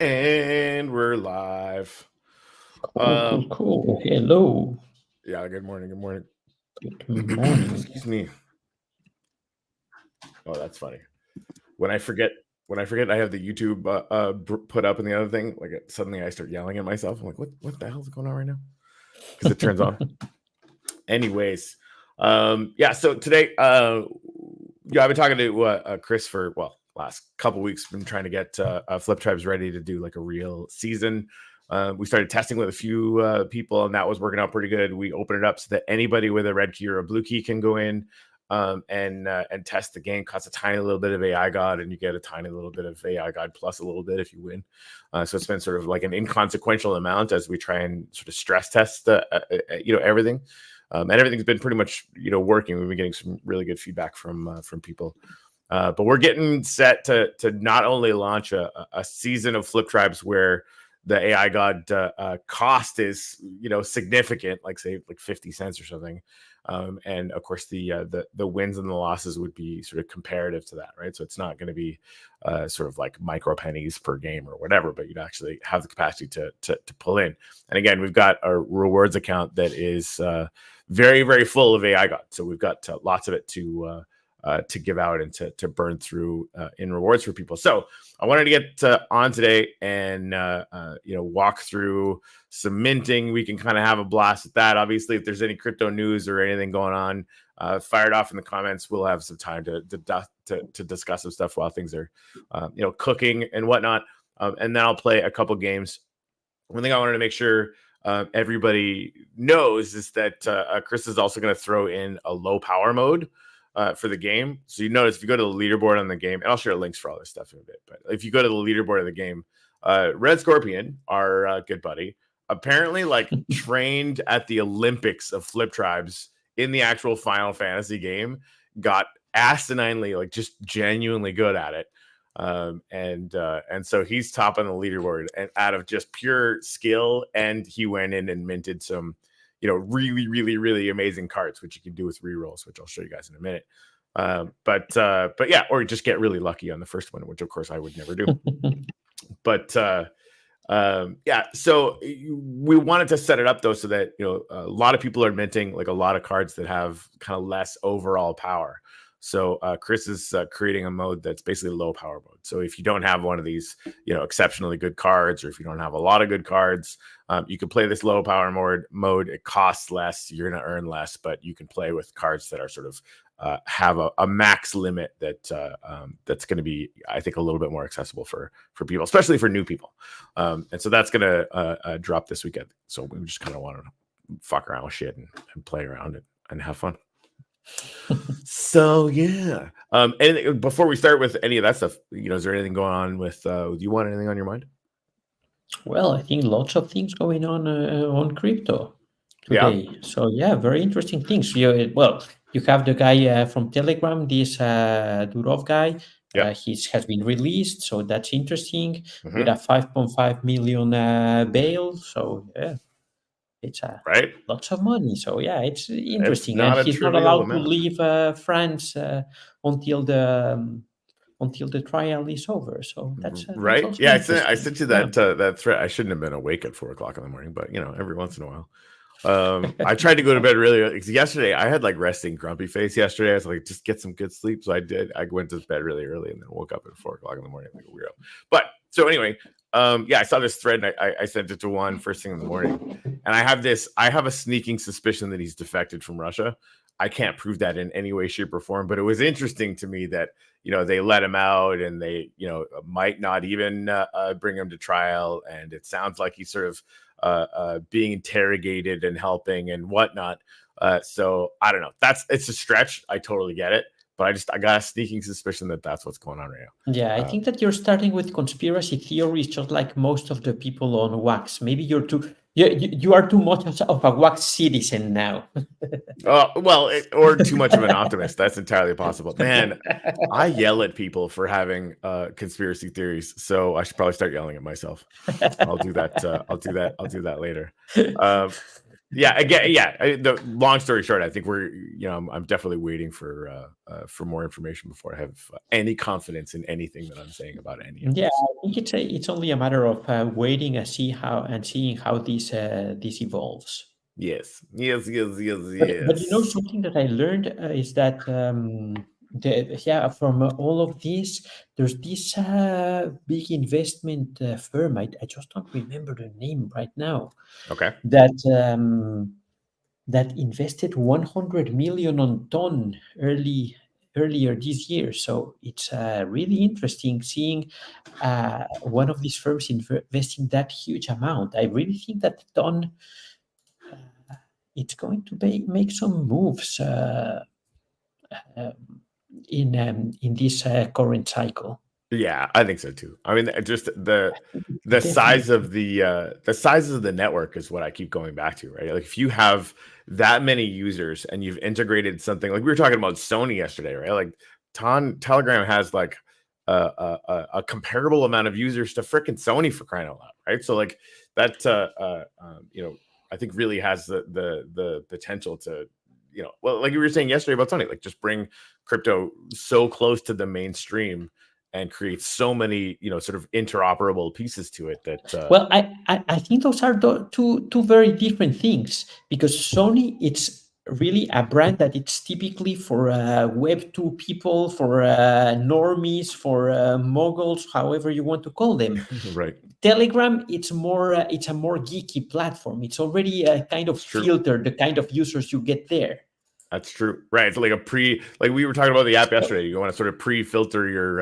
And we're live. Cool. Hello. Yeah, good morning. Good morning. Good morning. Excuse me. Oh, that's funny. When I forget I have the YouTube put up in the other thing, like suddenly I start yelling at myself. I'm like, what the hell is going on right now? Because it turns on. Anyways, yeah, so today, I've been talking to Chris for, last couple weeks. Been trying to get Flip Tribes ready to do like a real season. We started testing with a few people, and that was working out pretty good. We opened it up so that anybody with a red key or a blue key can go in and test the game. Costs a tiny little bit of AIGOD, and you get a tiny little bit of AIGOD plus a little bit if you win. So it's been sort of like an inconsequential amount as we try and sort of stress test, everything. And everything's been pretty much, working. We've been getting some really good feedback from people. But we're getting set to not only launch a season of Flip Tribes where the AIGOD cost is, significant, like say like 50 cents or something. And of course the wins and the losses would be sort of comparative to that, right? So it's not going to be sort of like micro pennies per game or whatever, but you'd actually have the capacity to pull in. And again, we've got a rewards account that is very, very full of AIGOD. So we've got lots of it to give out and to burn through in rewards for people. So I wanted to get on today and walk through some minting. We can kind of have a blast at that. Obviously, if there's any crypto news or anything going on, fire it off in the comments. We'll have some time to discuss some stuff while things are cooking and whatnot. And then I'll play a couple games. One thing I wanted to make sure everybody knows is that Chris is also going to throw in a low power mode for the game. So you notice if you go to the leaderboard on the game, and I'll share links for all this stuff in a bit, but if you go to the leaderboard of the game, Red Scorpion, our good buddy, apparently like trained at the Olympics of Flip Tribes in the actual Final Fantasy game, got asininely, like just genuinely good at it. And so he's top on the leaderboard and out of just pure skill, and he went in and minted some really, really, really amazing cards, which you can do with rerolls, which I'll show you guys in a minute. But yeah, or just get really lucky on the first one, which of course I would never do. But yeah, so we wanted to set it up though, so that a lot of people are minting like a lot of cards that have kind of less overall power. So Chris is creating a mode that's basically low power mode. So if you don't have one of these, exceptionally good cards, or if you don't have a lot of good cards, you can play this low power mode. It costs less. You're going to earn less, but you can play with cards that are sort of have a max limit that that's going to be, I think, a little bit more accessible for people, especially for new people. And so that's going to drop this weekend. So we just kind of want to fuck around with shit and play around and have fun. So yeah, and before we start with any of that stuff, is there anything going on with do you want anything on your mind? Well, I think lots of things going on crypto today. Yeah. So yeah, very interesting things. You have the guy from Telegram, this Durov guy. Yeah. He has been released, so that's interesting. Mm-hmm. With a 5.5 million bail. So yeah, it's right, lots of money. So yeah, it's interesting. It's And he's not allowed to leave France until the trial is over. So that's right. That's Yeah, I sent you that threat. I shouldn't have been awake at 4 o'clock in the morning, but every once in a while. I tried to go to bed really early. Yesterday I had like resting grumpy face yesterday. I was like, just get some good sleep. So I did. I went to bed really early and then woke up at 4 o'clock in the morning like a weirdo. But so anyway, yeah, I saw this thread and I sent it to Juan first thing in the morning. And I have a sneaking suspicion that he's defected from Russia. I can't prove that in any way, shape, or form, but it was interesting to me that, they let him out and they, might not even bring him to trial. And it sounds like he's sort of being interrogated and helping and whatnot. So I don't know. It's a stretch. I totally get it. But I got a sneaking suspicion that that's what's going on right now. Yeah, I think that you're starting with conspiracy theories, just like most of the people on Wax. Maybe you are too much of a Wax citizen now. Or too much of an optimist. That's entirely possible. Man, I yell at people for having conspiracy theories, so I should probably start yelling at myself. I'll do that. I'll do that later. Yeah, again, the long story short, I think I'm definitely waiting for more information before I have any confidence in anything that I'm saying about any of Yeah, this. I think it's only a matter of waiting and seeing how this evolves. Yes. But something that I learned is that from all of this, there's this big investment firm. I just don't remember the name right now. Okay. That invested 100 million on Ton earlier this year. So it's really interesting seeing one of these firms investing that huge amount. I really think that Ton it's going to make some moves in this current cycle. Yeah, I think so too. I mean, just the size Definitely. of the network is what I keep going back to, right? Like if you have that many users and you've integrated something like we were talking about Sony yesterday, right? Like Telegram has like a comparable amount of users to frickin' Sony, for crying out loud, right? So like that, I think really has the potential to, well, like you were saying yesterday about Sony, like just bring crypto so close to the mainstream and create so many, sort of interoperable pieces to it that. Well, I think those are two very different things, because Sony, it's really a brand that it's typically for Web 2 people, for normies, for moguls, however you want to call them. Right. Telegram, it's a more geeky platform. It's already kind of filtered the kind of users you get there. That's true, right? It's like like we were talking about the app yesterday. You want to sort of pre-filter your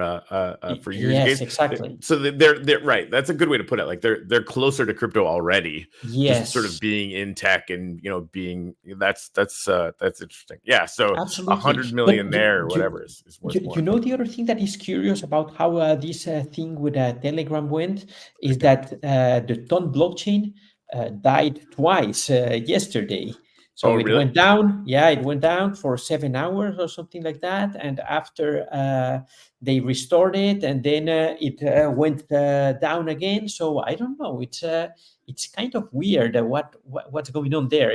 for use case. Yes, exactly. So they're right. That's a good way to put it. Like they're closer to crypto already. Yes, just sort of being in tech and being that's interesting. Yeah, so absolutely. 100 million there, or whatever is worth more. You know, the other thing that is curious about how this thing with Telegram went is that the Ton blockchain died twice yesterday. So it went down. Yeah, it went down for 7 hours or something like that. And after they restored it, and then it went down again. So I don't know. It's kind of weird what's going on there.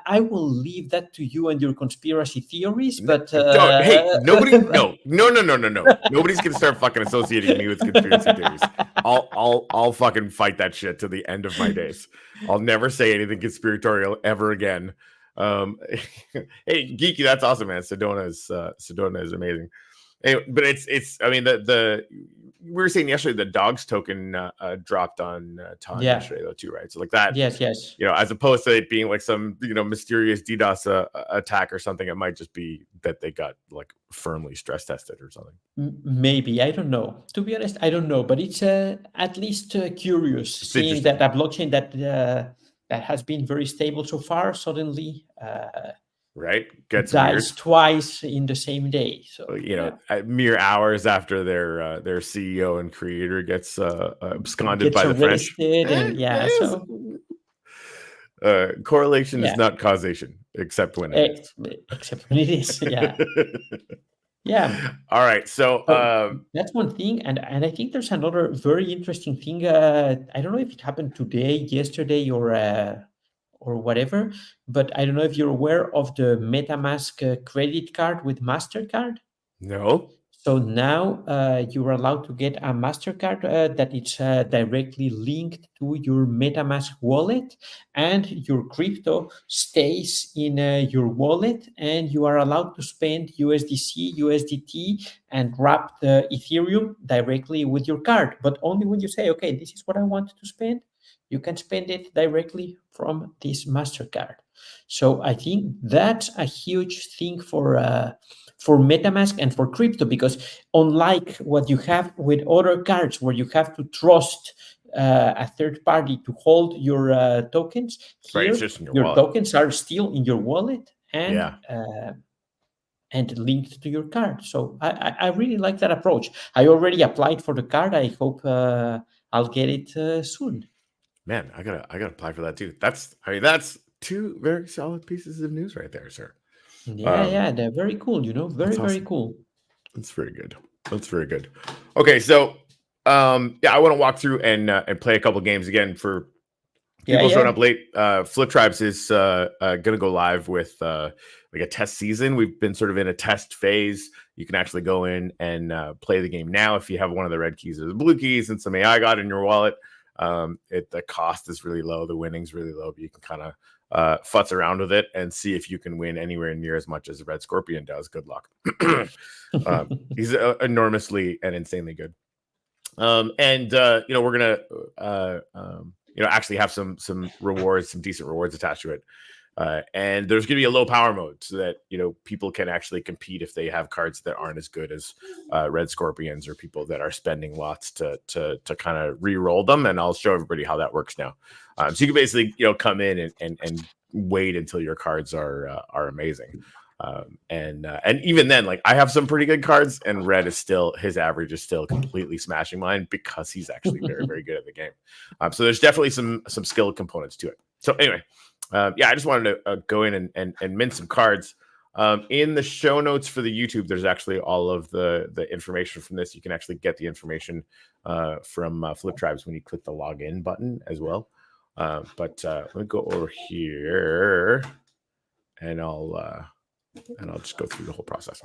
I will leave that to you and your conspiracy theories. But hey, nobody, no. Nobody's gonna start fucking associating me with conspiracy theories. I'll fucking fight that shit to the end of my days. I'll never say anything conspiratorial ever again. Hey, Geeky, that's awesome, man. Sedona is amazing. Anyway, but it's I mean we were saying yesterday the dogs token dropped on Ton yesterday though too, right? So like that, yes, as opposed to it being like some mysterious DDoS attack or something, it might just be that they got like firmly stress tested or something. Maybe, I don't know. To be honest, I don't know, but it's at least curious seeing that a blockchain that has been very stable so far suddenly right gets dies weird twice in the same day. So mere hours after their CEO and creator gets absconded by the French. And so correlation is not causation, except when it is. Yeah. All right. So that's one thing, and I think there's another very interesting thing. I don't know if it happened today, yesterday, or whatever, but I don't know if you're aware of the MetaMask credit card with MasterCard. No. So now you are allowed to get a MasterCard that is directly linked to your MetaMask wallet, and your crypto stays in your wallet, and you are allowed to spend USDC, USDT, and wrapped Ethereum directly with your card. But only when you say, okay, this is what I want to spend, you can spend it directly from this MasterCard. So I think that's a huge thing for MetaMask and for crypto, because unlike what you have with other cards where you have to trust a third party to hold your tokens, here your tokens are still in your wallet and linked to your card. So I really like that approach. I already applied for the card. I hope I'll get it soon. Man, I gotta apply for that too. That's two very solid pieces of news right there, sir. Yeah, they're very cool. Very awesome. Very cool. That's very good. Okay, so I want to walk through and play a couple games again for People showing Yeah. up late. Flip Tribes is going to go live with like a test season. We've been sort of in a test phase. You can actually go in and play the game now if you have one of the red keys or the blue keys and some AIGOD in your wallet. The cost is really low. The winning's really low, but you can kind of futz around with it and see if you can win anywhere near as much as a Red Scorpion does. Good luck. He's enormously and insanely good. And we're gonna actually have some rewards, some decent rewards attached to it. And there's going to be a low power mode so that people can actually compete if they have cards that aren't as good as Red Scorpions or people that are spending lots to kind of re-roll them. And I'll show everybody how that works now. So you can basically come in and wait until your cards are amazing. And even then, like, I have some pretty good cards, and Red is still, his average is still completely smashing mine because he's actually very, very good at the game. So there's definitely some skill components to it. So anyway, I just wanted to go in and mint some cards. In the show notes for the YouTube, there's actually all of the information from this. You can actually get the information from Flip Tribes when you click the login button as well. But let me go over here, and I'll just go through the whole process.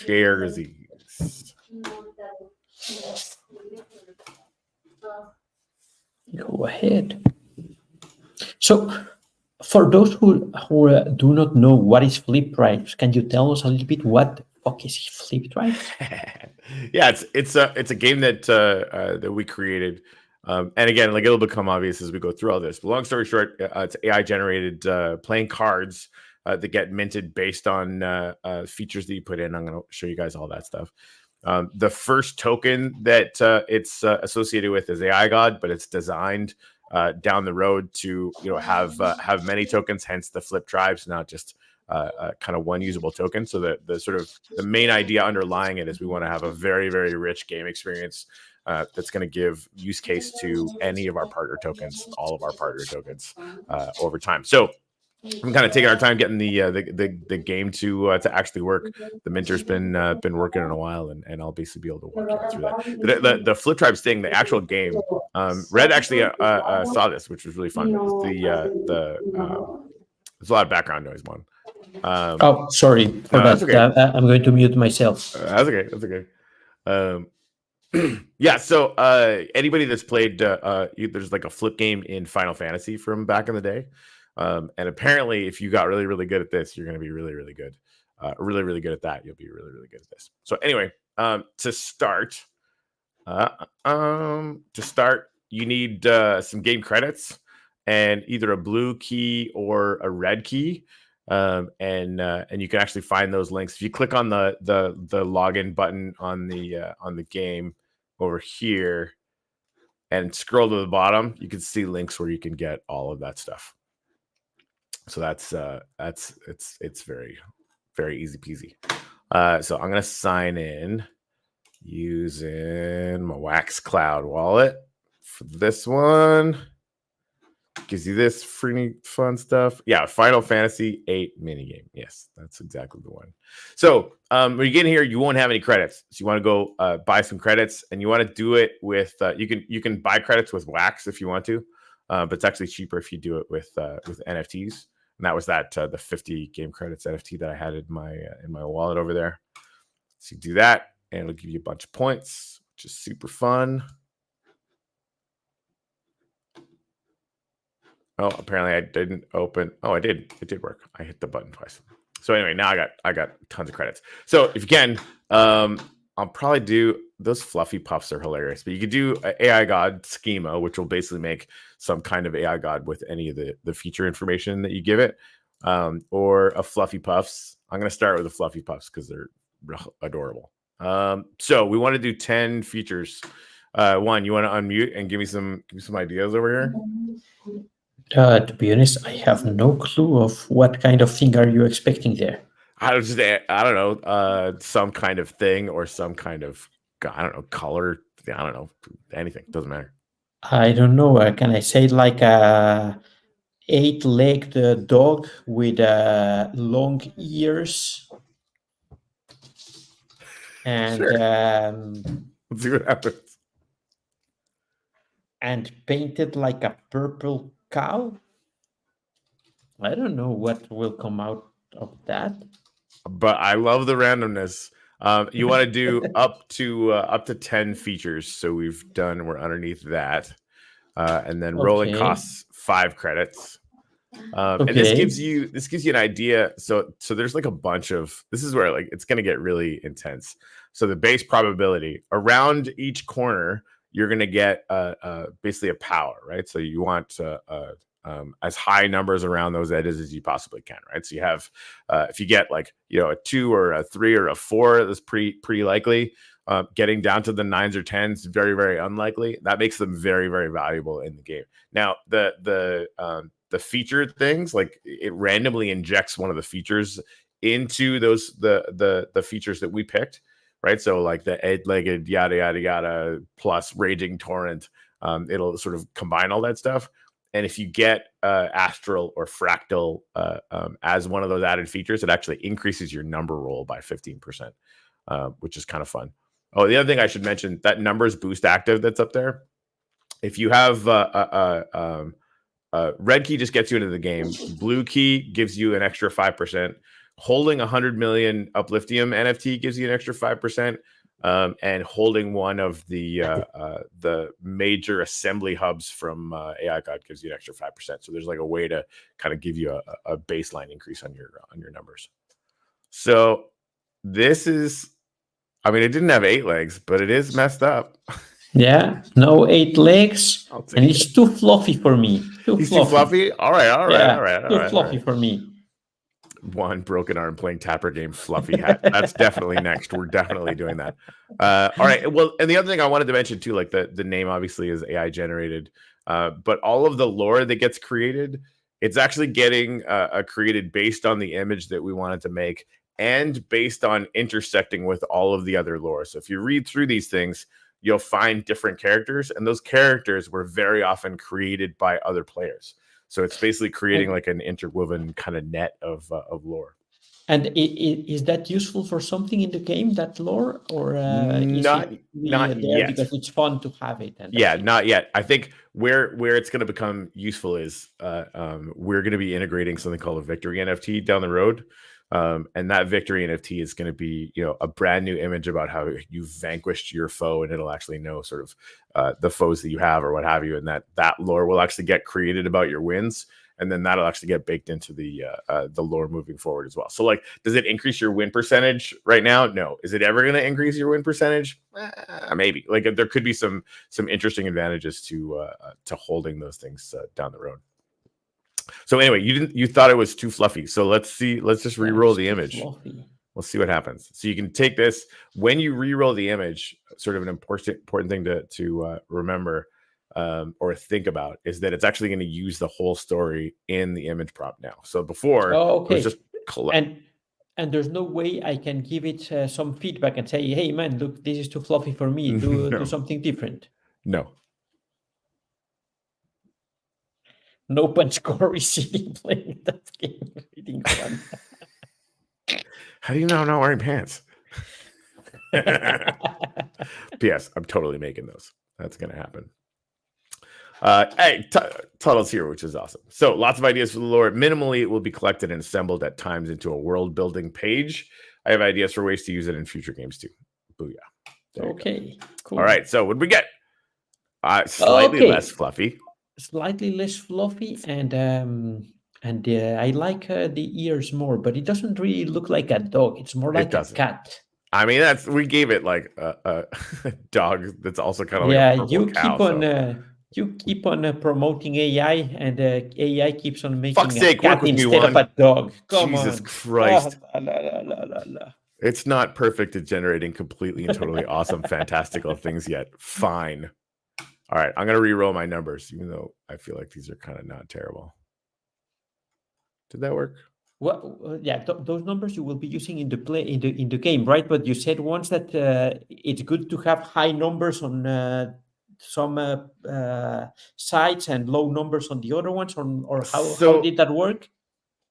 Share these. Go ahead. So, for those who do not know what is Flip Tribes, can you tell us a little bit what the fuck is Flip Tribes? Yeah, it's a game that we created. And again, like, it'll become obvious as we go through all this. But long story short, it's AI generated playing cards that get minted based on features that you put in. I'm going to show you guys all that stuff. The first token that it's associated with is AIGOD, but it's designed down the road to have many tokens. Hence the Flip Tribes, not just kind of one usable token. So the sort of the main idea underlying it is we want to have a very, very rich game experience that's going to give use case to any of our partner tokens, all of our partner tokens over time. So I'm kind of taking our time getting the game to actually work. The minter's been working in a while, and I'll basically be able to walk you through that. The Flip Tribes thing, the actual game, Red actually saw this, which was really fun. There's a lot of background noise, Mon. Oh, sorry for that. Okay. I'm going to mute myself. That's okay. Yeah. So anybody that's played, there's like a flip game in Final Fantasy from back in the day. And apparently, if you got really, really good at this, you're going to be really, really good. Really, really good at that. You'll be really, really good at this. So anyway, to start, you need some game credits and either a blue key or a red key. And you can actually find those links if you click on the login button on the game over here and scroll to the bottom. You can see links where you can get all of that stuff. So it's very, very easy peasy. So I'm gonna sign in using my Wax Cloud wallet for this one. Gives you this free fun stuff. Yeah, Final Fantasy 8 minigame. Yes, that's exactly the one. So when you get in here, you won't have any credits. So you want to go buy some credits, and you want to do it with you can buy credits with Wax if you want to, but it's actually cheaper if you do it with NFTs. And that was the 50 game credits NFT that I had in my wallet over there. So you do that, and it'll give you a bunch of points, which is super fun. Oh, apparently I didn't open. Oh, I did. It did work. I hit the button twice. So anyway, now I got tons of credits. So if you can, I'll probably do those fluffy puffs are hilarious. But you could do an AIGOD schema, which will basically make some kind of AIGOD with any of the feature information that you give it, or a fluffy puffs. I'm going to start with the fluffy puffs because they're adorable. So we want to do 10 features. One, you want to unmute and give me some ideas over here? To be honest, I have no clue of what kind of thing are you expecting there. I don't know, some kind of thing or some kind of, I don't know, color. I don't know, anything. Doesn't matter. I don't know. Can I say like a 8-legged dog with long ears? And sure. Let's see what happens. and painted like a purple cow. I don't know what will come out of that. But I love the randomness. You want to do up to 10 features. So we're underneath that. And then rolling costs 5 credits. And this gives you an idea. So there's like a bunch of, this is where like it's going to get really intense. So the base probability around each corner, you're going to get basically a power, right? So you want as high numbers around those edges as you possibly can, right? So you have, if you get like, a 2 or a 3 or a 4, that's pretty likely. Getting down to the 9s or 10s, very, very unlikely. That makes them very, very valuable in the game. Now, the featured things, like it randomly injects one of the features into the features that we picked, right? So like the 8-legged yada yada yada plus raging torrent, it'll sort of combine all that stuff. And if you get astral or fractal as one of those added features, it actually increases your number roll by 15%, which is kind of fun. Oh, the other thing I should mention, that numbers boost active that's up there. If you have red key just gets you into the game. Blue key gives you an extra 5%. Holding 100 million Upliftium NFT gives you an extra 5%. And holding one of the major assembly hubs from AIGOD gives you an extra 5%. So there's like a way to kind of give you a baseline increase on your numbers. So this is, I mean, it didn't have 8 legs, but it is messed up. Yeah, no 8 legs, and it's too fluffy for me. Too fluffy? All right. Too fluffy for me. One broken arm playing Tapper game fluffy hat. That's definitely next. We're definitely doing that. All right. Well, and the other thing I wanted to mention too, like the name obviously is AI generated, but all of the lore that gets created, it's actually getting created based on the image that we wanted to make and based on intersecting with all of the other lore. So if you read through these things, you'll find different characters, and those characters were very often created by other players. So it's basically creating like an interwoven kind of net of lore. And is that useful for something in the game, that lore, or not yet? Because it's fun to have it. And not yet. I think where it's going to become useful is we're going to be integrating something called a victory NFT down the road. And that victory NFT is going to be, a brand new image about how you've vanquished your foe, and it'll actually know sort of the foes that you have or what have you. And that lore will actually get created about your wins. And then that'll actually get baked into the lore moving forward as well. So like, does it increase your win percentage right now? No. Is it ever going to increase your win percentage? Maybe. Like there could be some interesting advantages to holding those things down the road. So anyway, you thought it was too fluffy. So let's just re-roll the image. Fluffy. We'll see what happens. So you can take this when you re-roll the image. Sort of an important thing to remember or think about is that it's actually going to use the whole story in the image prompt now. So before, it was just and there's no way I can give it some feedback and say, "Hey man, look, this is too fluffy for me. Do something different." No. No punch score is sitting playing that game. Reading fun. How do you know I'm not wearing pants? P.S. I'm totally making those. That's going to happen. Hey, Tuttle's here, which is awesome. So lots of ideas for the lore. Minimally, it will be collected and assembled at times into a world-building page. I have ideas for ways to use it in future games too. Booyah. Okay, cool. All right, so what did we get? Slightly less fluffy. Slightly less fluffy, and I like the ears more, but it doesn't really look like a dog. It's more like a cat. I mean, we gave it like a dog that's also kind of like a purple cow. You keep on promoting AI, and AI keeps on making a cat instead of a dog. Jesus Christ. It's not perfect at generating completely and totally awesome, fantastical things yet. Fine. All right, I'm going to re-roll my numbers, even though I feel like these are kind of not terrible. Did that work? Well, yeah, those numbers you will be using in the game, right? But you said once that it's good to have high numbers on some sites and low numbers on the other ones, or how did that work?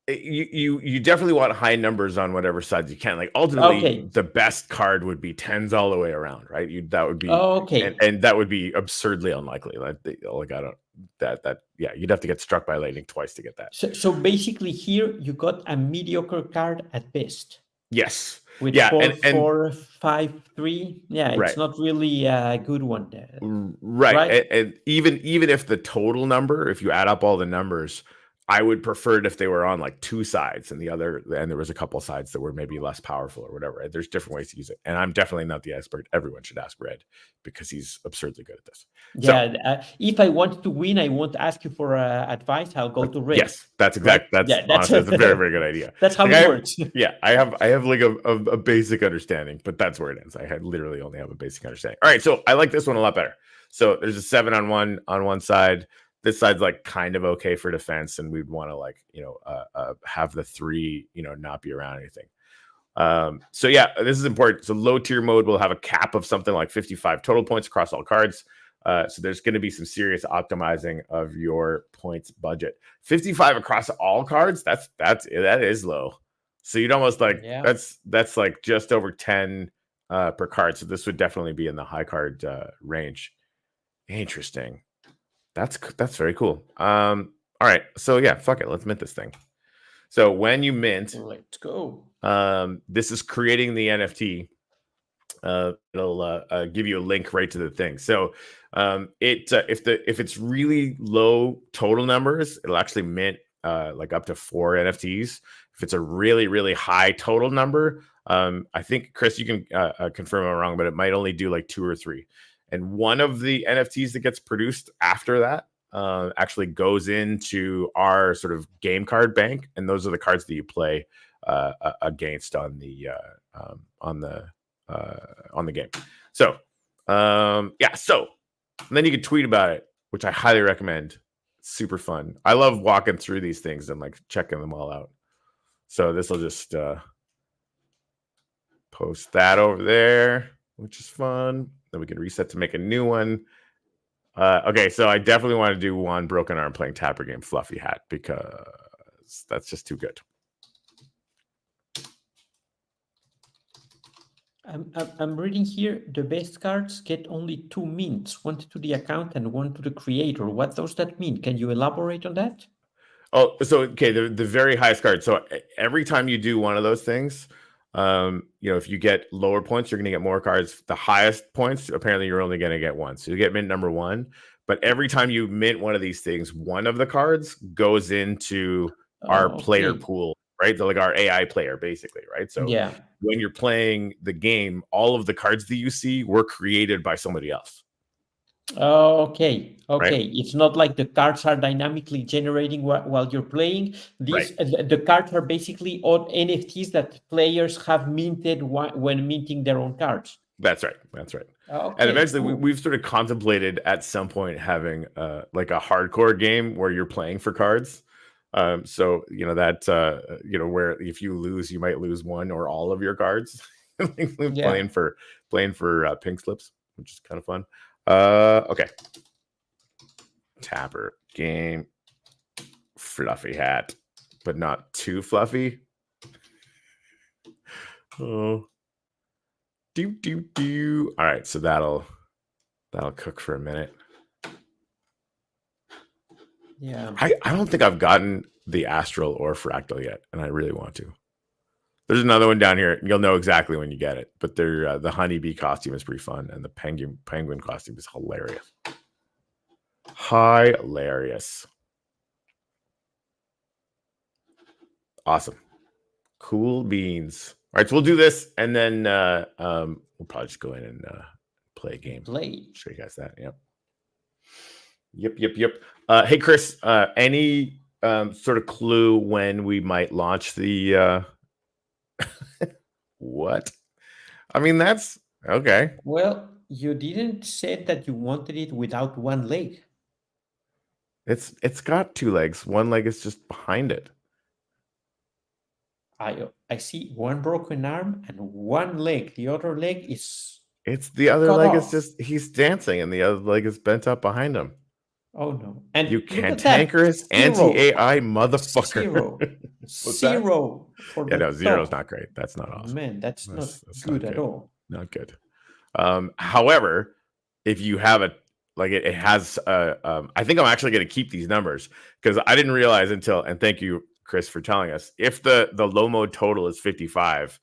You definitely want high numbers on whatever sides you can. Like ultimately, Okay. the best card would be 10s all the way around, right? That would be Okay. and that would be absurdly unlikely. Like I don't that yeah, you'd have to get struck by lightning twice to get that. So basically here you got a mediocre card at best. Yes. With Yeah, 4, and 4, 5, 3. Yeah, it's right. not really a good one there. Right. Right? And even if the total number, if you add up all the numbers, I would prefer it if they were on like two sides and there was a couple sides that were maybe less powerful or whatever. Right? There's different ways to use it. And I'm definitely not the expert. Everyone should ask Red because he's absurdly good at this. Yeah. So If I want to win, I won't ask you for advice. I'll go to Red. yes, that's Right? exact. That's Yeah, that's honestly, a very, very good idea. That's how Like, it works. Yeah, I have like a basic understanding, but that's where it ends. I had literally only have a basic understanding. All right, so I like this one a lot better. So there's a 7-on-1 on one side. This side's like kind of okay for defense, and we'd want to like have the 3 not be around anything. So yeah, this is important. So low tier mode will have a cap of something like 55 total points across all cards. So there's going to be some serious optimizing of your points budget. 55 across all cards. That is low. So you'd almost like that's like just over 10 per card. So this would definitely be in the high card range. Interesting. That's very cool. All right. So yeah, fuck it. Let's mint this thing. So when you mint, let's go. This is creating the NFT. It'll give you a link right to the thing. So if it's really low total numbers, it'll actually mint like up to 4 NFTs. If it's a really, really high total number, I think Chris, you can confirm I'm wrong, but it might only do like 2 or 3. And one of the NFTs that gets produced after that actually goes into our sort of game card bank, and those are the cards that you play against on the game. So yeah, so then you can tweet about it, which I highly recommend. It's super fun. I love walking through these things and like checking them all out. So this will just post that over there, which is fun. Then we can reset to make a new one. Okay, so I definitely want to do one broken arm playing Tapper game Fluffy Hat because that's just too good. I'm reading here. The best cards get only 2 mints, one to the account and one to the creator. What does that mean? Can you elaborate on that? Oh, so okay, the very highest card. So every time you do one of those things, if you get lower points, you're going to get more cards. The highest points, apparently, you're only going to get one. So you get mint number 1. But every time you mint one of these things, one of the cards goes into our player pool, right? So like our AI player, basically, right? So when you're playing the game, all of the cards that you see were created by somebody else. Okay. Right? It's not like the cards are dynamically generating while you're playing. These the cards are basically all NFTs that players have minted when minting their own cards. That's right. Okay, and eventually we've sort of contemplated at some point having like a hardcore game where you're playing for cards. So where if you lose, you might lose one or all of your cards. Playing for pink slips, which is kind of fun. Okay. Tapper game Fluffy Hat, but not too fluffy. Oh. Do. All right, so that'll cook for a minute. Yeah. I don't think I've gotten the astral or fractal yet, and I really want to. There's another one down here. You'll know exactly when you get it, but the honeybee costume is pretty fun, and the penguin costume is hilarious. Hilarious. Awesome. Cool beans. All right, so we'll do this, and then we'll probably just go in and play a game. Show you guys that. Yep. Hey, Chris, any sort of clue when we might launch the what? I mean, that's okay. Well, you didn't say that you wanted it without one leg. It's got 2 legs. One leg is just behind it. I see one broken arm and one leg. The other leg is. It's the other leg is just he's dancing, and the other leg is bent up behind him. Oh no! And You look at that, cantankerous anti-AI motherfucker. zero, What's that? zero for Yeah, the no, zero's top. not great. That's not awesome. Man, that's not That's good not at good. all. Not good. However, if you have a like it has I think I'm actually going to keep these numbers because I didn't realize until, and thank you, Chris, for telling us, if the low mode total is 55,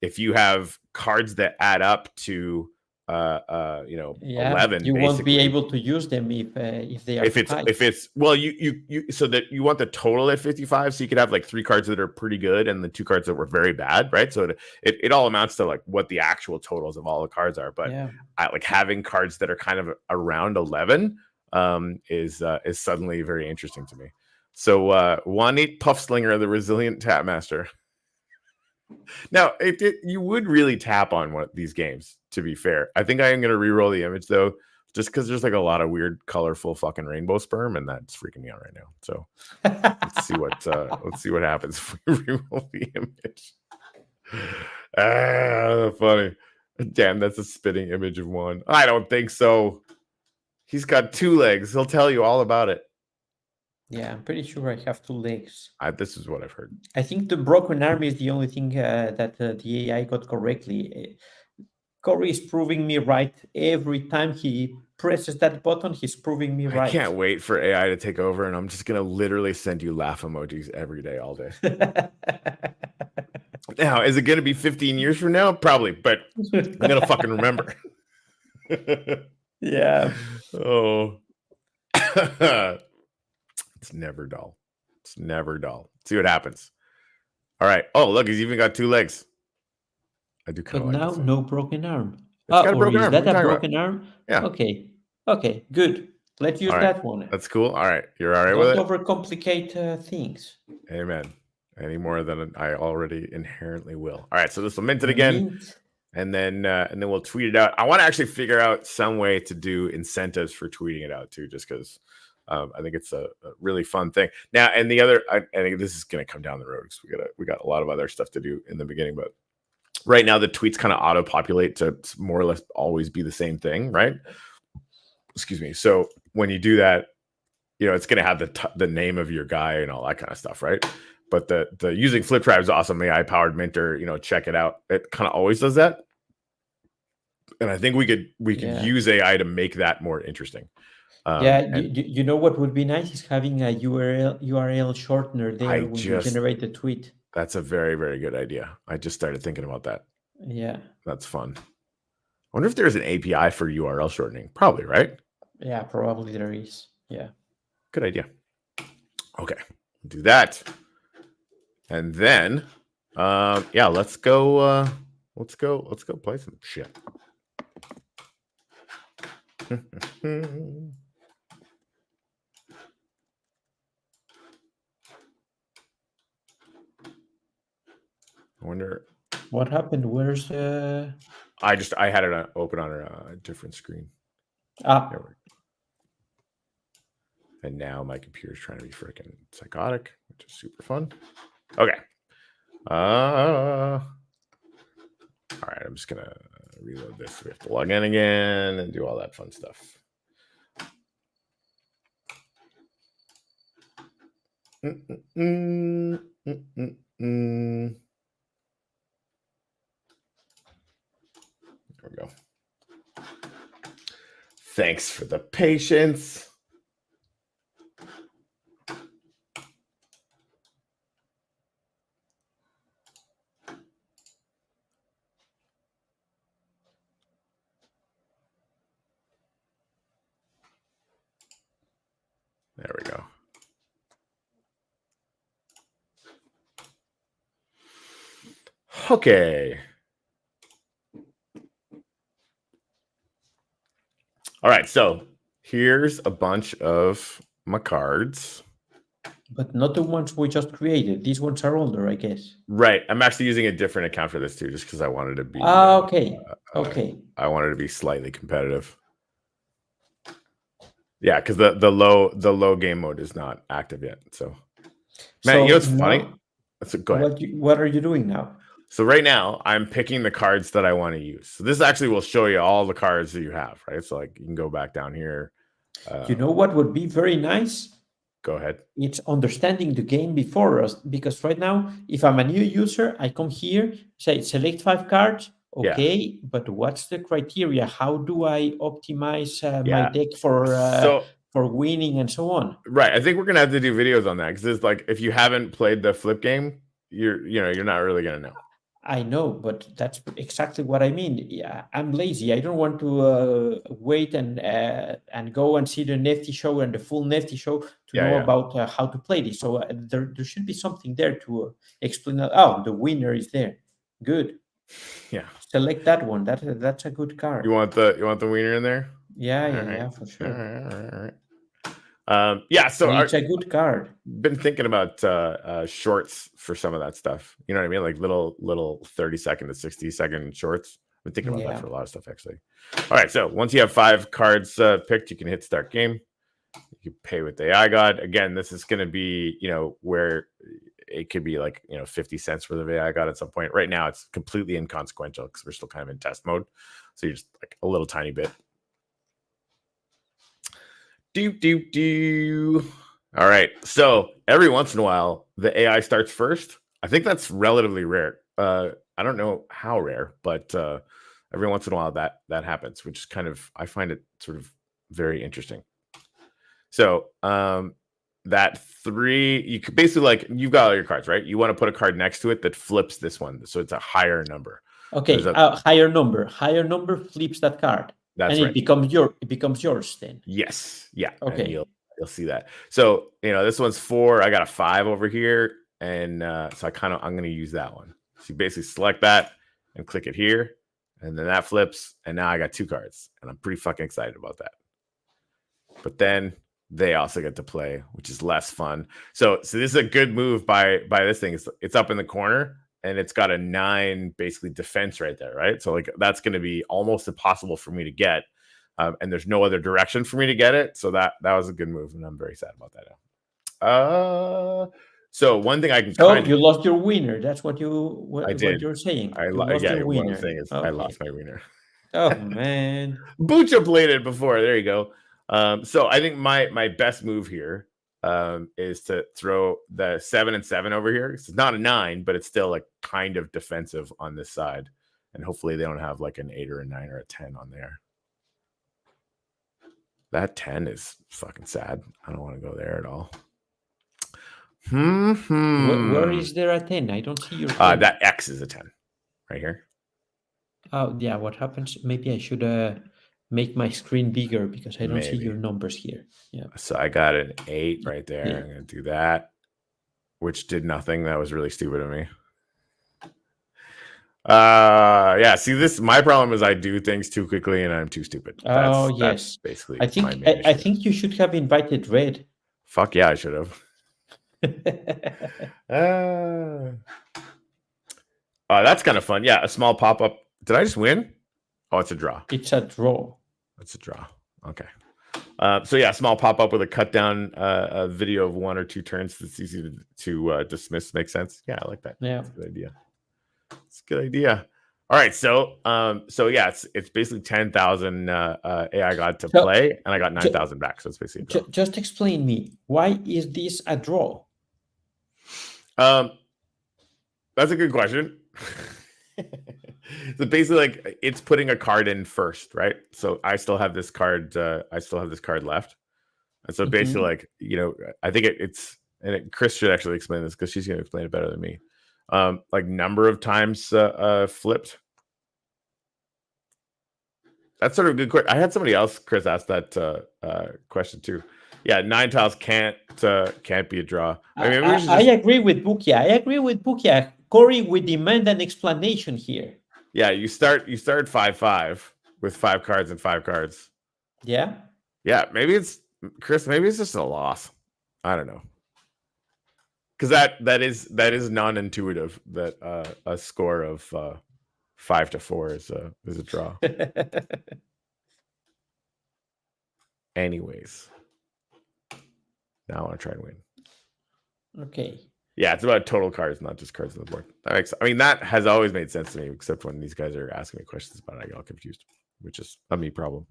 if you have cards that add up to Yeah, 11, you won't be basically, able to use them if they are too high. if it's well, you so that you want the total at 55, so you could have like 3 cards that are pretty good and the 2 cards that were very bad, right? So it all amounts to like what the actual totals of all the cards are. But Yeah. like having cards that are kind of around 11 is suddenly very interesting to me. So Juanit Puffslinger, the resilient tap master. Now, you would really tap on one of these games, to be fair. I think I am going to re-roll the image, though, just because there's like a lot of weird, colorful fucking rainbow sperm, and that's freaking me out right now. So let's see what happens if we re-roll the image. Funny. Damn, that's a spitting image of one. I don't think so. He's got 2 legs. He'll tell you all about it. Yeah, I'm pretty sure I have 2 legs. This is what I've heard. I think the broken arm is the only thing that the AI got correctly. Corey is proving me right every time he presses that button. He's proving me right. I can't wait for AI to take over, and I'm just gonna literally send you laugh emojis every day, all day. Now, is it gonna be 15 years from now? Probably, but I'm gonna fucking remember. Yeah. Oh. It's never dull. It's never dull. See what happens. All right. Oh, look, he's even got 2 legs. I do kind of But like now this one. no broken arm. It's got a broken is arm. that What are a you talking broken arm? Yeah. Okay, good. Let's use All right. that one. That's cool. All right. You're all right with it? Don't overcomplicate things. Amen. Any more than I already inherently will. All right. So this will mint it again. And then we'll tweet it out. I want to actually figure out some way to do incentives for tweeting it out too, just because I think it's a really fun thing. Now, and the other, I think this is going to come down the road because we got a lot of other stuff to do in the beginning. But right now, the tweets kind of auto-populate to more or less always be the same thing, right? Excuse me. So when you do that, it's going to have the name of your guy and all that kind of stuff, right? But the using Flip Tribe is awesome. AI powered minter, check it out. It kind of always does that. And I think we could use AI to make that more interesting. You know what would be nice is having a URL shortener there when you generate the tweet. That's a very, very good idea. I just started thinking about that. Yeah. That's fun. I wonder if there's an API for URL shortening. Probably, right? Yeah, probably there is. Yeah. Good idea. Okay. Do that. And then let's go play some shit. I wonder what happened. Where's I had it open on a different screen. And now my computer's trying to be freaking psychotic, which is super fun. Okay. All right, I'm just gonna reload this. We have to log in again and do all that fun stuff. There we go. Thanks for the patience. There we go. Okay. All right, so here's a bunch of my cards. But not the ones we just created. These ones are older, I guess. Right. I'm actually using a different account for this too, just because I wanted to be. Okay. I wanted to be slightly competitive. Yeah, because the low game mode is not active yet. So, man, what's funny? Go ahead. What are you doing now? So right now, I'm picking the cards that I want to use. So this actually will show you all the cards that you have, right? So like you can go back down here You know what would be very nice? Go ahead. It's understanding the game before us, because right now, if I'm a new user, I come here, say select 5 cards. Yeah. Okay, but what's the criteria? How do I optimize my Yeah. deck for winning and so on? Right. I think we're gonna have to do videos on that, because it's like, if you haven't played the flip game, you're not really gonna know. I know, but that's exactly what I mean. Yeah, I'm lazy. I don't want to wait and go and see the Nifty show and the full Nifty show to know about how to play this. So there should be something there to explain. Oh, the winner is there. Good. Yeah. Select that one. That's a good card. You want the winner in there? Yeah, for sure. All right. Yeah, so and it's a good card. Been thinking about shorts for some of that stuff. You know what I mean? Like little 30-second to 60-second shorts. I've been thinking about that for a lot of stuff, actually. All right, so once you have 5 cards picked, you can hit start game. You can pay with the AIGOD. Again, this is going to be, where it could be like, 50 cents worth of AIGOD at some point. Right now, it's completely inconsequential because we're still kind of in test mode. So you're just like a little tiny bit. All right. So every once in a while, the AI starts first. I think that's relatively rare. I don't know how rare, but every once in a while that happens, which is kind of, I find it sort of very interesting. So that 3, you could basically, like, you've got all your cards, right? You want to put a card next to it that flips this one, so it's a higher number. Okay, higher number flips that card. That's and right. It becomes yours then. Yes. Yeah. Okay. And you'll see that. So this one's 4. I got a 5 over here, and so I'm going to use that one. So you basically select that and click it here, and then that flips, and now I got 2 cards, and I'm pretty fucking excited about that. But then they also get to play, which is less fun. So this is a good move by this thing. It's up in the corner, and it's got a 9 basically defense right there, right? So like that's going to be almost impossible for me to get, and there's no other direction for me to get it. So that was a good move, and I'm very sad about that now. So one thing I can. You lost your winner. That's what I did. What you're saying. I lost your winner. What I'm saying is I lost my winner. Oh man. Bucha played it before. There you go. So I think my best move here is to throw the 7 and 7 over here. It's not a 9, but it's still like kind of defensive on this side. And hopefully they don't have like an 8 or a 9 or a 10 on there. That 10 is fucking sad. I don't want to go there at all. Where is there a 10? I don't see your 10. That X is a 10 right here. Oh yeah, what happens? Maybe I should make my screen bigger because I don't see your numbers here. Yeah. So I got an 8 right there. Yeah. I'm gonna do that, which did nothing. That was really stupid of me. Yeah. See, my problem is I do things too quickly and I'm too stupid. That's basically. I think you should have invited Red. Fuck yeah, I should have. That's kind of fun. Yeah, a small pop-up. Did I just win? Oh, it's a draw. It's a draw. It's a draw. Okay. So yeah, small pop-up with a cut down a video of 1 or 2 turns that's easy to dismiss. Makes sense. Yeah, I like that. Yeah. That's a good idea. It's a good idea. All right, so yeah, it's basically 10,000 AIGOD to play, and I got 9,000 back. So it's basically a draw. Just explain me, why is this a draw? That's a good question. So basically, like, it's putting a card in first, right? So I still have this card. Left, and so basically, like, I think it's Chris should actually explain this because she's going to explain it better than me. Like number of times flipped. That's sort of a good question. I had somebody else, Chris, ask that question too. Yeah, 9 tiles can't be a draw. I agree with Bukia. Corey, we demand an explanation here. Yeah, you start 5-5 with 5 cards and 5 cards. Yeah. Yeah, maybe it's Chris. Maybe it's just a loss. I don't know. Because that is non-intuitive that a score of 5-4 is a draw. Anyways, now I want to try and win. Okay. Yeah, it's about total cards, not just cards on the board. That has always made sense to me, except when these guys are asking me questions about it, I get all confused, which is a me problem.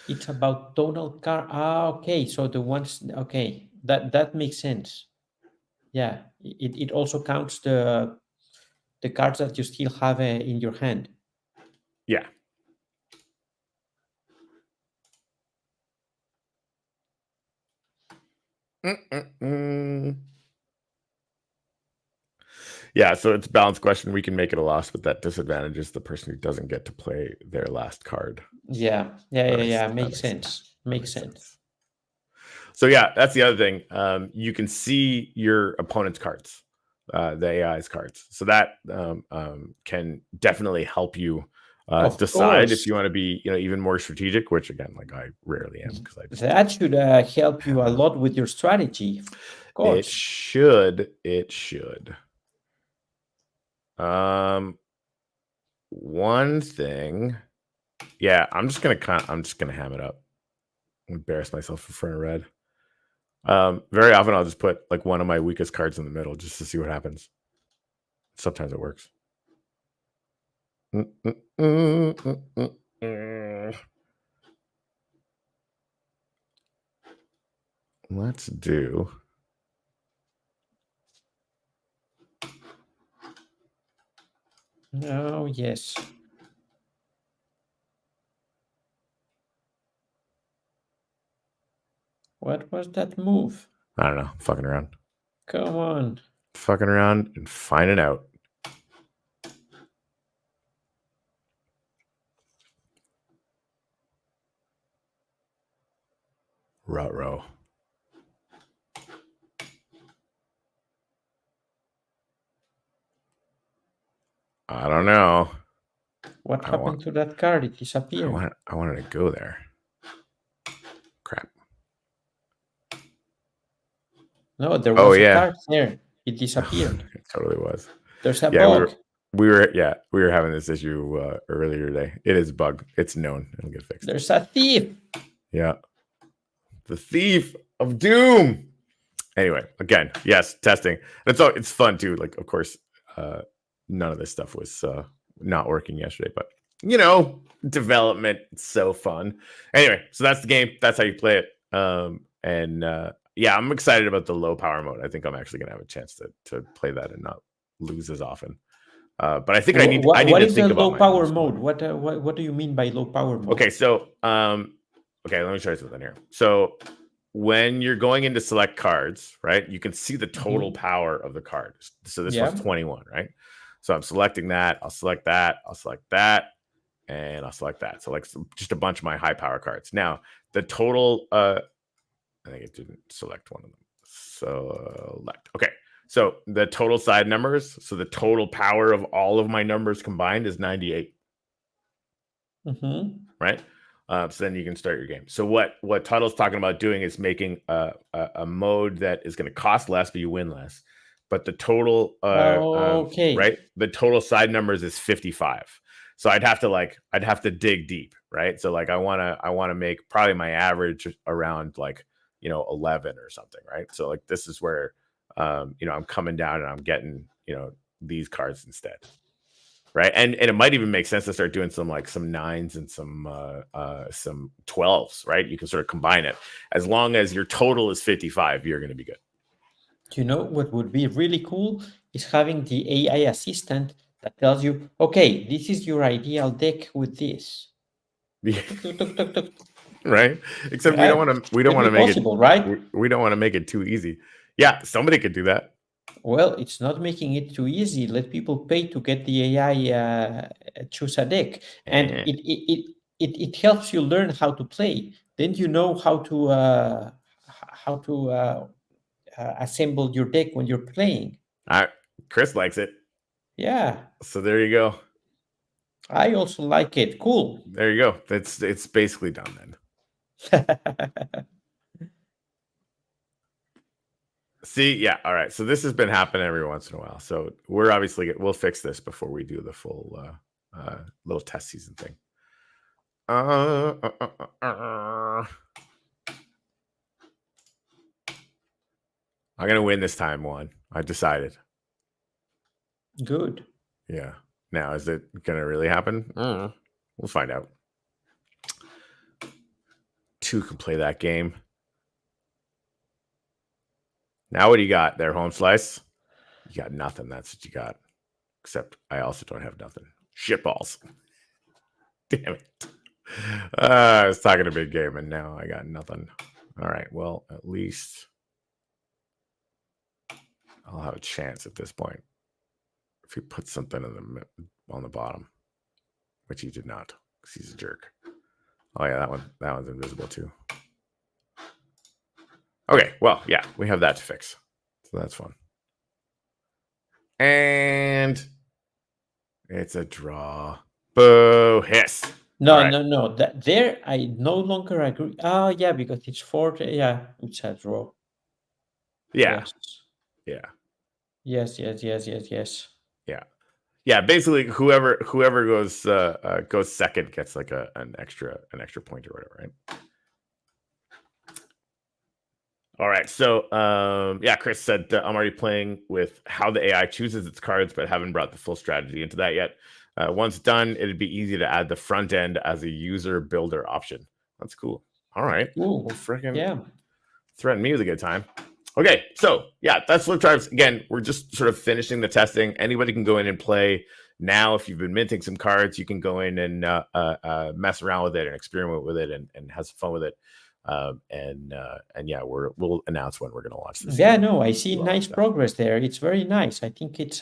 It's about tonal card. Okay. So the ones. Okay, that makes sense. Yeah. It also counts the cards that you still have in your hand. Yeah. Yeah, so it's a balanced question. We can make it a loss, but that disadvantages the person who doesn't get to play their last card. Yeah. Makes sense. Makes sense. So yeah, that's the other thing. You can see your opponent's cards, the AI's cards. So that can definitely help you Of decide if course. you want to be, even more strategic. Which again, like I rarely am because I just That should help you have a it. lot with your strategy. Of It course. should. It should. One thing. Yeah, I'm just gonna ham it up. Embarrass myself in front of red. Very often I'll just put like one of my weakest cards in the middle just to see what happens. Sometimes it works. Let's do. Oh, yes. What was that move? I don't know. Fucking around. Come on. Fucking around and finding out. Ruh-roh. I don't know. What happened to that card? It I disappeared. wanted to go there. Crap. No, there was a card there. It It disappeared. totally was. There's a Yeah, bug. we were having this issue earlier today. It is a bug. It's known. It'll get fixed. There's a thief. Yeah. The thief of doom. Anyway, again, yes, testing. It's fun too. Like, of course, none of this stuff was not working yesterday, but development, it's so fun. Anyway, so that's the game. That's how you play it. Yeah, I'm excited about the low power mode. I think I'm actually gonna have a chance to play that and not lose as often. But I think I need to think about low power mode. What do you mean by low power mode? Okay, so okay, let me show you something here. So when you're going into select cards, right, you can see the total power of the card. So this one's 21, right? So I'm selecting that. I'll select that. I'll select that. And I'll select that. So like just a bunch of my high power cards. Now the total, I think it didn't select one of them. Select. Okay. So the total side numbers. So the total power of all of my numbers combined is 98. Right. So then you can start your game. So what Tuttle's talking about doing is making a mode that is going to cost less, but you win less. But the total, right? The total side numbers is 55. So I'd have to dig deep, right? So like I want to make probably my average around like 11 or something, right? So like this is where I'm coming down and I'm getting these cards instead. Right. And it might even make sense to start doing some 9s and some 12s, right? You can sort of combine it. As long as your total is 55, you're going to be good. You know what would be really cool is having the AI assistant that tells you, okay, this is your ideal deck with this. Right. Except we don't want to make it right? We don't want to make it too easy. Yeah, somebody could do that. Well, it's not making it too easy. Let people pay to get the AI choose a deck, and it helps you learn how to play. Then you know how to assemble your deck when you're playing. Chris likes it. Yeah. So there you go. I also like it. Cool. There you go. It's basically done then. See, yeah, all right. So this has been happening every once in a while. So we'll fix this before we do the full little test season thing. I'm gonna win this time, Juan. I decided. Good. Yeah. Now, is it gonna really happen? We'll find out. two can play that game. Now what do you got there, Home Slice? You got nothing. That's what you got. Except I also don't have nothing. Shitballs. Damn it. I was talking a big game and now I got nothing. All right. Well, at least I'll have a chance at this point. If he puts something on the bottom, which he did not, because he's a jerk. Oh yeah, that one's invisible too. Okay, well, yeah, we have that to fix. So that's fun. And it's a draw. Boo, hiss. No, right. no. There, I no longer agree. Oh, yeah, because it's 4. Yeah, it's a draw. Yeah. Yes. Yeah. Yes. Yeah. Yeah. Basically, whoever goes second gets like an extra point or whatever, right? All right. So, yeah, Chris said I'm already playing with how the AI chooses its cards, but haven't brought the full strategy into that yet. Once done, it'd be easy to add the front end as a user builder option. That's cool. All right. Cool. Well, freaking yeah. Threaten me with a good time. Okay, so yeah, that's Flip Drives. Again, we're just sort of finishing the testing. Anybody can go in and play now. If you've been minting some cards, you can go in and mess around with it and experiment with it and have some fun with it. And yeah, we'll announce when we're going to launch this. Yeah, no, I see nice progress there. It's very nice. I think it's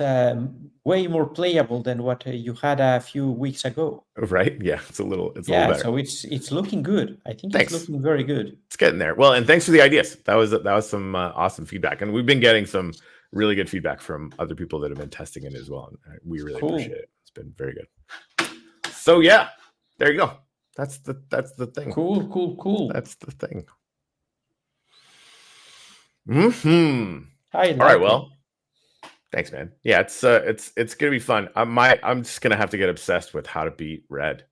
way more playable than what you had a few weeks ago. Right? Yeah, it's a little yeah. Better. So it's looking good. I think Thanks. It's looking very good. It's getting there. Well, and thanks for the ideas. That was some awesome feedback, and we've been getting some really good feedback from other people that have been testing it as well. And we really appreciate it. It's been very good. So yeah, there you go. That's the thing. Cool. That's the thing. All right. Well, thanks, man. Yeah, it's gonna be fun. I'm just gonna have to get obsessed with how to beat red.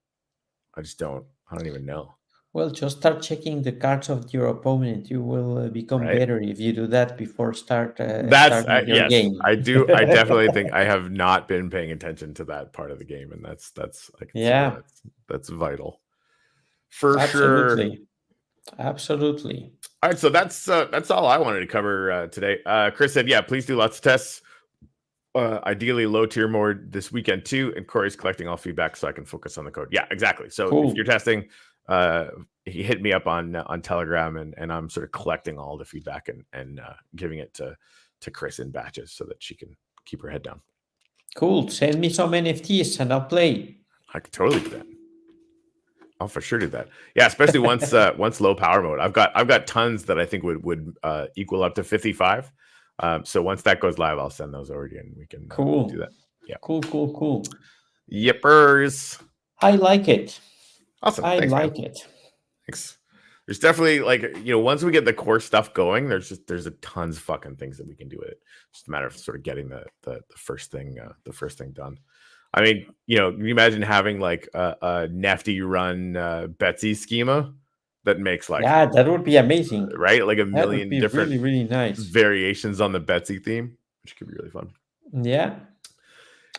I don't even know. Well, just start checking the cards of your opponent. You will become better if you do that before starting your game. I do. I definitely think I have not been paying attention to that part of the game, and that's that's vital. For sure. Absolutely. All right, so that's all I wanted to cover today. Chris said, yeah, please do lots of tests. Ideally low tier mode this weekend too. And Corey's collecting all feedback so I can focus on the code. Yeah, exactly. So if you're testing, he hit me up on Telegram and I'm sort of collecting all the feedback and giving it to Chris in batches so that she can keep her head down. Cool. Send me some NFTs and I'll play. I could totally do that. I'll for sure do that. Yeah, especially once low power mode. I've got tons that I think would equal up to 55. So once that goes live, I'll send those over to you and we can do that. Yeah. Cool. Yippers. I like it. Awesome. I Thanks, like man. it. Thanks. There's definitely once we get the core stuff going, there's a tons of fucking things that we can do with it. It's just a matter of sort of getting the first thing done. I mean, can you imagine having like a Nefty run Betsy schema that makes like that would be amazing, right? Like a million different really, really nice variations on the Betsy theme, which could be really fun. Yeah,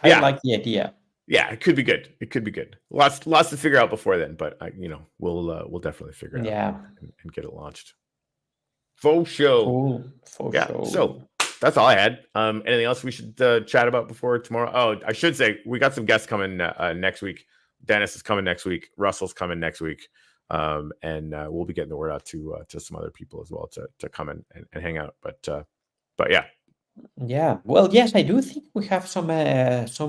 I like the idea. Yeah, it could be good. It could be good. Lots to figure out before then, but we'll definitely figure it out and get it launched. Faux show. Cool. Show. So that's all I had. Anything else we should chat about before tomorrow? Oh, I should say we got some guests coming next week. Dennis is coming next week. Russell's coming next week. And we'll be getting the word out to some other people as well to come and hang out. But yeah. Yeah. Well, yes, I do think we have some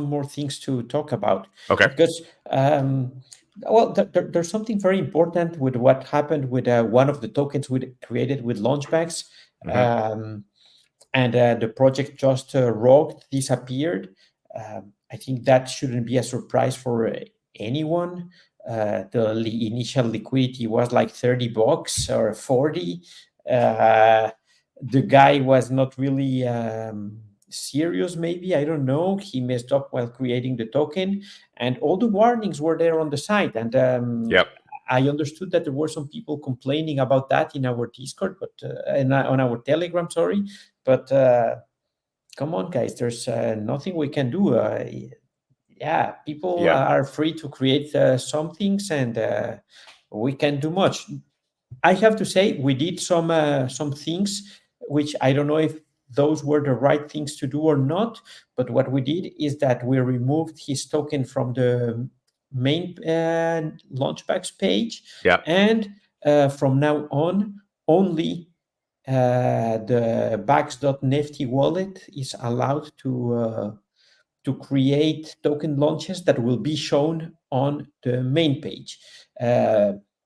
more things to talk about. Okay. Because there's something very important with what happened with one of the tokens we created with Launchbags. Mm-hmm. And the project just disappeared. I think that shouldn't be a surprise for anyone. The initial liquidity was like $30 or 40. The guy was not really serious, maybe. I don't know. He messed up while creating the token. And all the warnings were there on the site. And I understood that there were some people complaining about that in our Discord, but on our Telegram, sorry. But come on, guys, there's nothing we can do. People are free to create some things, and we can't do much. I have to say we did some things which I don't know if those were the right things to do or not. But what we did is that we removed his token from the main Launchbags page, Yeah. and from now on, only the bags.nifty wallet is allowed to create token launches that will be shown on the main page.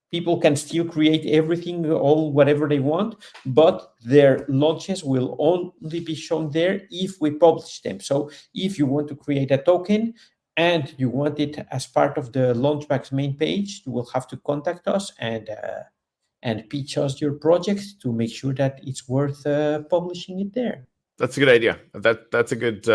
People can still create everything, all whatever they want, but their launches will only be shown there if we publish them. So if you want to create a token and you want it as part of the Launchbags main page, you will have to contact us and pitch us your project to make sure that it's worth publishing it there. That's a good idea. That's a good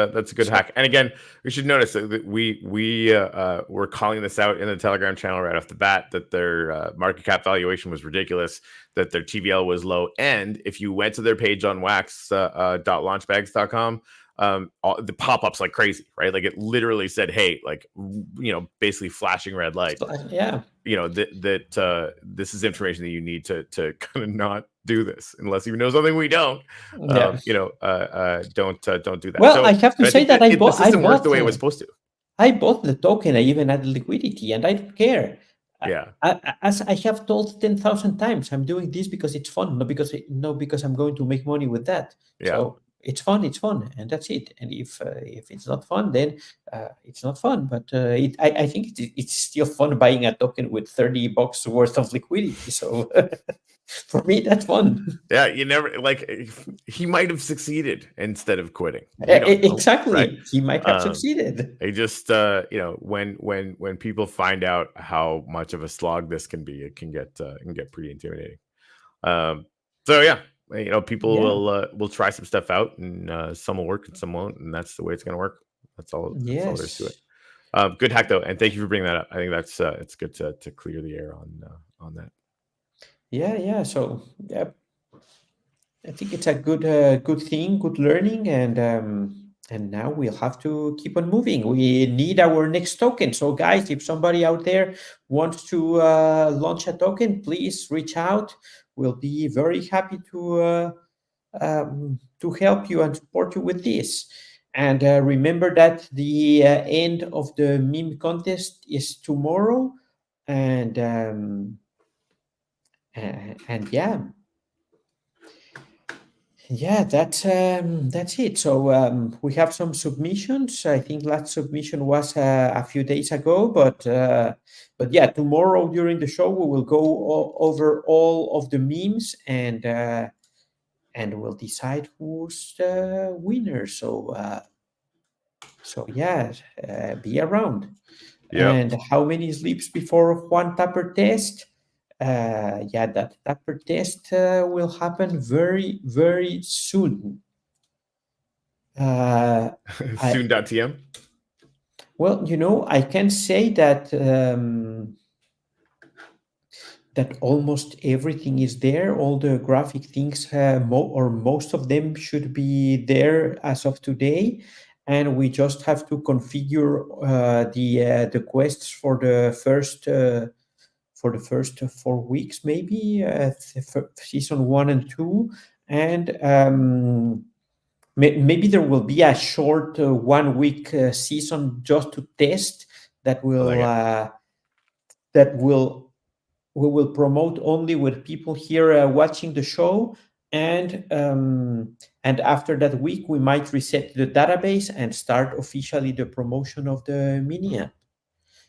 hack. And again, we should notice that we're calling this out in the Telegram channel right off the bat, that their market cap valuation was ridiculous, that their TVL was low, and if you went to their page on wax.launchbags.com, the pop-ups like crazy, right? Like it literally said, "Hey," like basically flashing red light. Yeah. That this is information that you need to kind of not do this unless you know something we don't. Yeah. Don't do that. Well, So I have to say that the system worked the way it was supposed to. I bought the token. I even added liquidity, and I don't care. Yeah. As I have told 10,000 times, I'm doing this because it's fun, not because I'm going to make money with that. Yeah. So it's fun, and that's it. And if it's not fun, then it's not fun. But I think it's still fun buying a token with $30 worth of liquidity. So for me, that's fun. Yeah, you never he might have succeeded instead of quitting. Exactly, right? He might have succeeded. They just when people find out how much of a slog this can be, it can get pretty intimidating. So yeah. People will try some stuff out, and some will work and some won't, and that's the way it's going to work. That's all there is to it. Good hack though, and thank you for bringing that up. I think that's it's good to clear the air on that. Yeah. So yeah, I think it's a good thing, good learning, and now we'll have to keep on moving. We need our next token. So guys, if somebody out there wants to launch a token, please reach out. We'll be very happy to help you and support you with this. And remember that the end of the meme contest is tomorrow, and yeah, that's it. So we have some submissions. I think last submission was a few days ago, but yeah, tomorrow during the show we will go over all of the memes, and we'll decide who's the winner. So yeah, be around. Yep. And how many sleeps before Juan Tapper test? Yeah, that Tapper test will happen very, very soon. Soon.tm? Well, I can say that that almost everything is there. All the graphic things, or most of them, should be there as of today. And we just have to configure the quests for the first 4 weeks, maybe season 1 and 2, and maybe there will be a short 1 week season just to test that will we will promote only with people here watching the show, and after that week we might reset the database and start officially the promotion of the mini app.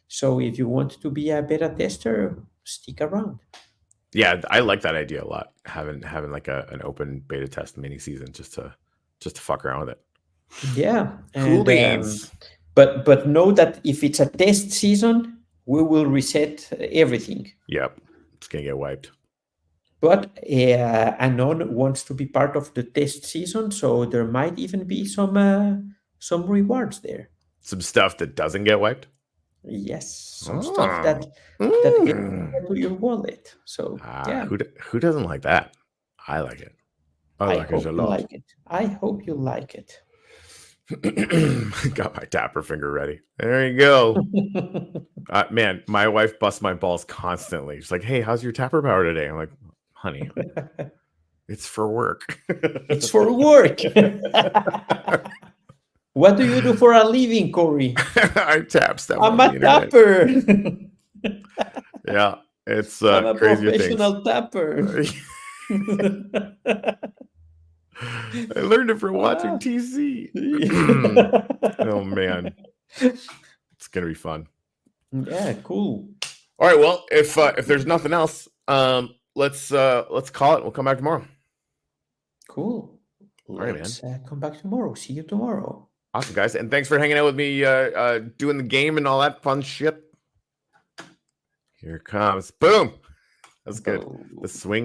So if you want to be a beta tester, stick around. Yeah, I like that idea a lot. Having like an open beta test mini season just to fuck around with it. Yeah, cool beans. But know that if it's a test season, we will reset everything. Yep, it's gonna get wiped. But Anon wants to be part of the test season, so there might even be some rewards there. Some stuff that doesn't get wiped. Yes, some stuff that gets into your wallet. So yeah, who doesn't like that? I like it. I hope you like it. I hope you like it. Got my Tapper finger ready. There you go. Man, my wife busts my balls constantly. She's like, "Hey, how's your Tapper power today?" I'm like, honey, it's for work. It's for work. What do you do for a living, Corey? I tap stuff. I'm on a the internet. tapper. Yeah, it's I'm a crazy professional tapper. I learned it from watching TC. Oh man, it's gonna be fun. Yeah, cool. All right, well, if there's nothing else, let's call it. We'll come back tomorrow. Cool. right, Let's come back tomorrow. See you tomorrow. Awesome, guys, and thanks for hanging out with me, doing the game and all that fun shit. Here it comes. Boom. That's good. The swing.